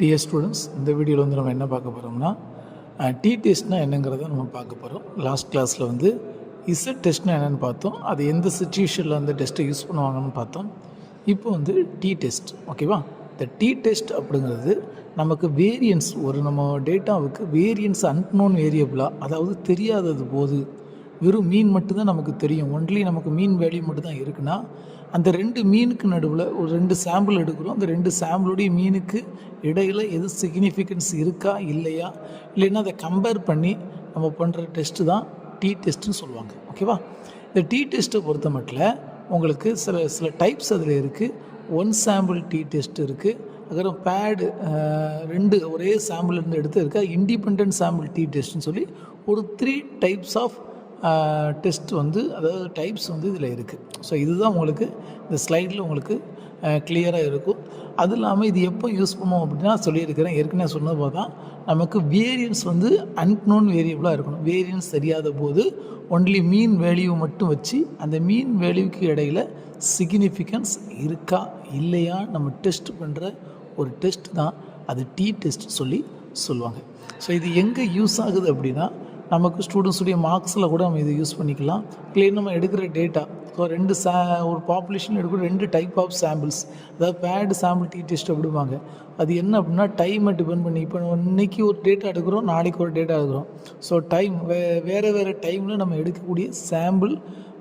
DS students, இந்த வீடியோவில் வந்து நம்ம என்ன பார்க்க போகிறோம்னா டி டெஸ்ட்னா என்னங்கிறத நம்ம பார்க்க போகிறோம். லாஸ்ட் கிளாஸில் வந்து இசட் டெஸ்ட்னா என்னென்னு பார்த்தோம், அது எந்த சுச்சுவேஷனில் அந்த டெஸ்ட்டை யூஸ் பண்ணுவாங்கன்னு பார்த்தோம். இப்போ வந்து டி டெஸ்ட், ஓகேவா? இந்த டி டெஸ்ட் அப்படிங்கிறது நமக்கு வேரியன்ஸ், ஒரு நம்ம டேட்டாவுக்கு வேரியன்ஸ் அன்நோன் வேரியபிளாக, அதாவது தெரியாதது போது வெறும் மீன் மட்டும்தான் நமக்கு தெரியும், ஒன்லி நமக்கு மீன் வேல்யூ மட்டும்தான் இருக்குன்னா, அந்த ரெண்டு மீனுக்கு நடுவில் ஒரு 2 சாம்பிள் எடுக்கிறோம். அந்த 2 சாம்பிளுடைய மீனுக்கு இடையில் எது சிக்னிஃபிகன்ஸ் இருக்கா இல்லையா, இல்லைன்னா அதை கம்பேர் பண்ணி நம்ம பண்ணுற டெஸ்ட்டு தான் டி டெஸ்ட்டுன்னு சொல்லுவாங்க, ஓகேவா? இந்த டி டெஸ்ட்டை பொறுத்த மட்டும் உங்களுக்கு சில டைப்ஸ் அதில் இருக்குது. 1 சாம்பிள் டி டெஸ்ட் இருக்குது, அதுக்கப்புறம் பேடு 2 ஒரே சாம்பிள்லேருந்து எடுத்து இருக்கா, இண்டிபெண்ட் சாம்பிள் டி டெஸ்ட்னு சொல்லி ஒரு 3 டைப்ஸ் ஆஃப் டெஸ்ட் வந்து, அதாவது டைப்ஸ் வந்து இதில் இருக்குது. ஸோ இதுதான் உங்களுக்கு இந்த ஸ்லைடில் உங்களுக்கு கிளியராக இருக்கும். அது இல்லாமல் இது எப்போ யூஸ் பண்ணுவோம் அப்படின்னா சொல்லியிருக்கிறேன், ஏற்கனவே சொன்னது பார்த்தா நமக்கு வேரியன்ஸ் வந்து அன்நோன் வேரியபிளாக இருக்கணும். வேரியன்ஸ் தெரியாத போது ஒன்லி மீன் வேல்யூ மட்டும் வச்சு அந்த மீன் வேல்யூக்கு இடையில் சிக்னிஃபிகன்ஸ் இருக்கா இல்லையா நம்ம டெஸ்ட் பண்ணுற ஒரு டெஸ்ட் தான் அது டி டெஸ்ட் சொல்லுவாங்க. ஸோ இது எங்கே யூஸ் ஆகுது அப்படின்னா, நமக்கு ஸ்டூடெண்ட்ஸுடைய மார்க்ஸில் கூட நம்ம இதை யூஸ் பண்ணிக்கலாம். இல்லை நம்ம எடுக்கிற டேட்டா, ஸோ ஒரு பாப்புலேஷன் எடுக்கிற 2 டைப் ஆஃப் சாம்பிள்ஸ், அதாவது பேடு சாம்பிள் டி டெஸ்ட் அப்படிம்பாங்க. அது என்ன அப்படின்னா டைமை டிபெண்ட் பண்ணி, இப்போ இன்றைக்கி ஒரு டேட்டா எடுக்கிறோம், நாளைக்கு ஒரு டேட்டா எடுக்கிறோம். ஸோ டைம் வேறு டைமில் நம்ம எடுக்கக்கூடிய சாம்பிள்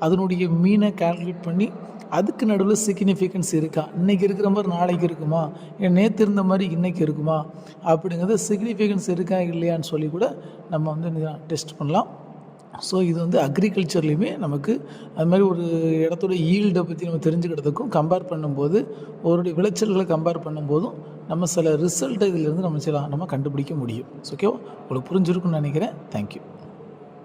அதனுடைய மீனை கால்குலேட் பண்ணி அதுக்கு நடுவில் சிக்னிஃபிகன்ஸ் இருக்கா, இன்றைக்கி இருக்கிற மாதிரி நாளைக்கு இருக்குமா, நேற்று இருந்த மாதிரி இன்றைக்கி இருக்குமா அப்படிங்கிறது சிக்னிஃபிகன்ஸ் இருக்கா இல்லையான்னு சொல்லி கூட நம்ம வந்து டெஸ்ட் பண்ணலாம். ஸோ இது வந்து அக்ரிகல்ச்சர்லேயுமே நமக்கு அது மாதிரி ஒரு இடத்தோட ஈல்டை பற்றி நம்ம தெரிஞ்சுக்கிறதுக்கும், கம்பேர் பண்ணும்போது ஒரு விளைச்சல்களை கம்பேர் பண்ணும்போதும் நம்ம சில ரிசல்ட்டை இதிலேருந்து நம்ம கண்டுபிடிக்க முடியும். ஓகேவா? உங்களுக்கு புரிஞ்சிருக்குன்னு நினைக்கிறேன். தேங்க்யூ.